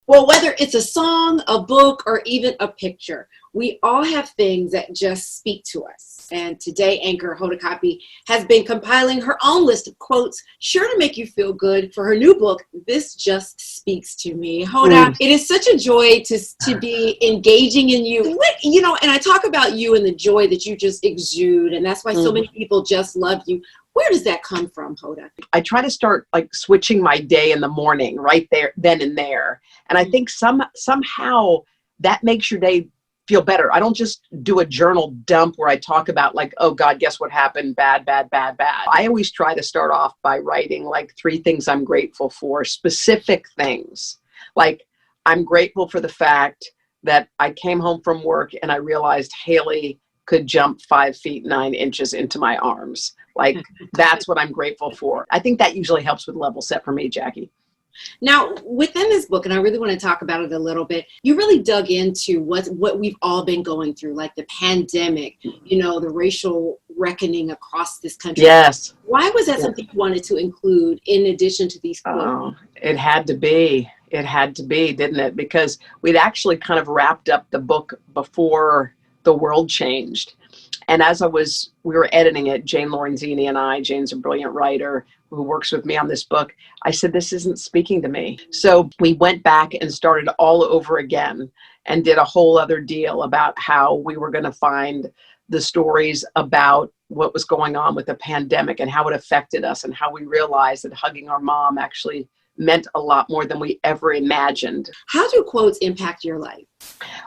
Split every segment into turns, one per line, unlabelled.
Well, whether it's a song, a book, or even a picture, we all have things that just speak to us. And today, anchor Hoda Kotb has been compiling her own list of quotes sure to make you feel good for her new book, This Just Speaks to Me. Hoda, it is such a joy to be engaging in you. And I talk about you and the joy that you just exude, and that's why so many people just love you. Where does that come from, Hoda?
I try to start like switching my day in the morning right there, then and there. And I think somehow that makes your day feel better. I don't just do a journal dump where I talk about like, oh God, guess what happened? Bad, bad, bad, bad. I always try to start off by writing like 3 things I'm grateful for, specific things. Like I'm grateful for the fact that I came home from work and I realized Haley could jump 5 feet 9 inches into my arms. Like that's what I'm grateful for. I think that usually helps with level set for me, Jackie.
Now, within this book, and I really want to talk about it a little bit, you really dug into what we've all been going through, like the pandemic, the racial reckoning across this country.
Yes.
Why was that something you wanted to include in addition to these quotes?
Oh, it had to be. It had to be, didn't it? Because we'd actually kind of wrapped up the book before the world changed. And as we were editing it, Jane Lorenzini and I, Jane's a brilliant writer who works with me on this book, I said, this isn't speaking to me. So we went back and started all over again and did a whole other deal about how we were going to find the stories about what was going on with the pandemic and how it affected us and how we realized that hugging our mom actually meant a lot more than we ever imagined.
How do quotes impact your life?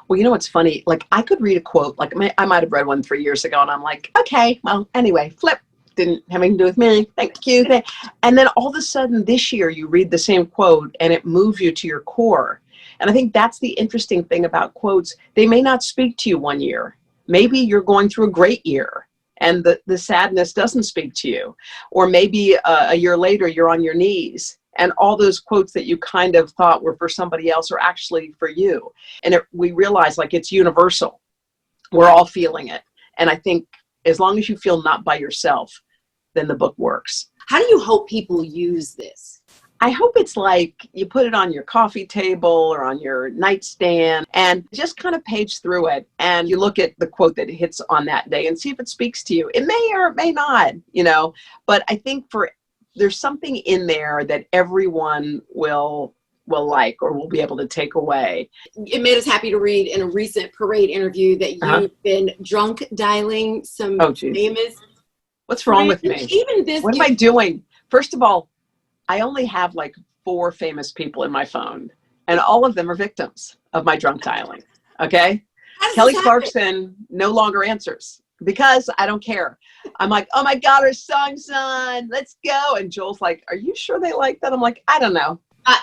Well, it's funny. Like I could read a quote, like I might have read one 3 years ago and I'm like, okay, well, anyway, flip, didn't have anything to do with me. Thank you. And then all of a sudden this year you read the same quote and it moves you to your core. And I think that's the interesting thing about quotes. They may not speak to you one year. Maybe you're going through a great year and the sadness doesn't speak to you. Or maybe a year later you're on your knees and all those quotes that you kind of thought were for somebody else are actually for you. And we realize like it's universal. We're all feeling it. And I think as long as you feel not by yourself, then the book works.
How do you hope people use this?
I hope it's like you put it on your coffee table or on your nightstand and just kind of page through it. And you look at the quote that hits on that day and see if it speaks to you. It may or it may not, but I think there's something in there that everyone will like or will be able to take away.
It made us happy to read in a recent Parade interview that you've been drunk dialing some famous.
What's wrong with me? What am I doing? First of all, I only have like 4 famous people in my phone and all of them are victims of my drunk dialing. Okay. Kelly Clarkson no longer answers because I don't care. I'm like, oh my God, our song's on, let's go. And Joel's like, are you sure they like that? I'm like, I don't know.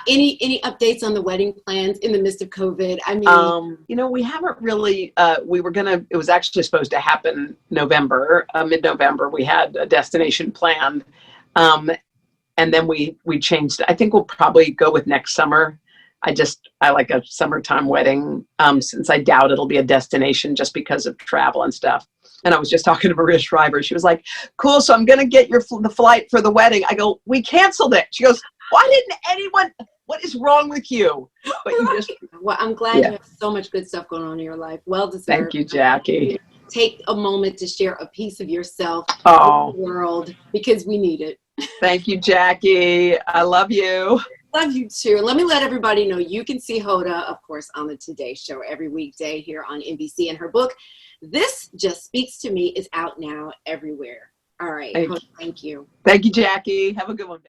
Any updates on the wedding plans in the midst of COVID? I mean,
we haven't really, it was actually supposed to happen mid-November. We had a destination planned. And then we changed. I think we'll probably go with next summer. I like a summertime wedding, since I doubt it'll be a destination just because of travel and stuff. And I was just talking to Maria Shriver. She was like, cool, so I'm going to get the flight for the wedding. I go, we canceled it. She goes, why didn't anyone, what is wrong with you? But
well, I'm glad you have so much good stuff going on in your life. Well deserved.
Thank you, Jackie.
Take a moment to share a piece of yourself with the world because we need it.
Thank you, Jackie. I love you.
Love you too. Let me let everybody know you can see Hoda, of course, on the Today Show every weekday here on NBC. And her book, This Just Speaks to Me, is out now everywhere. All right. Thank you.
Thank you, Jackie. Have a good one.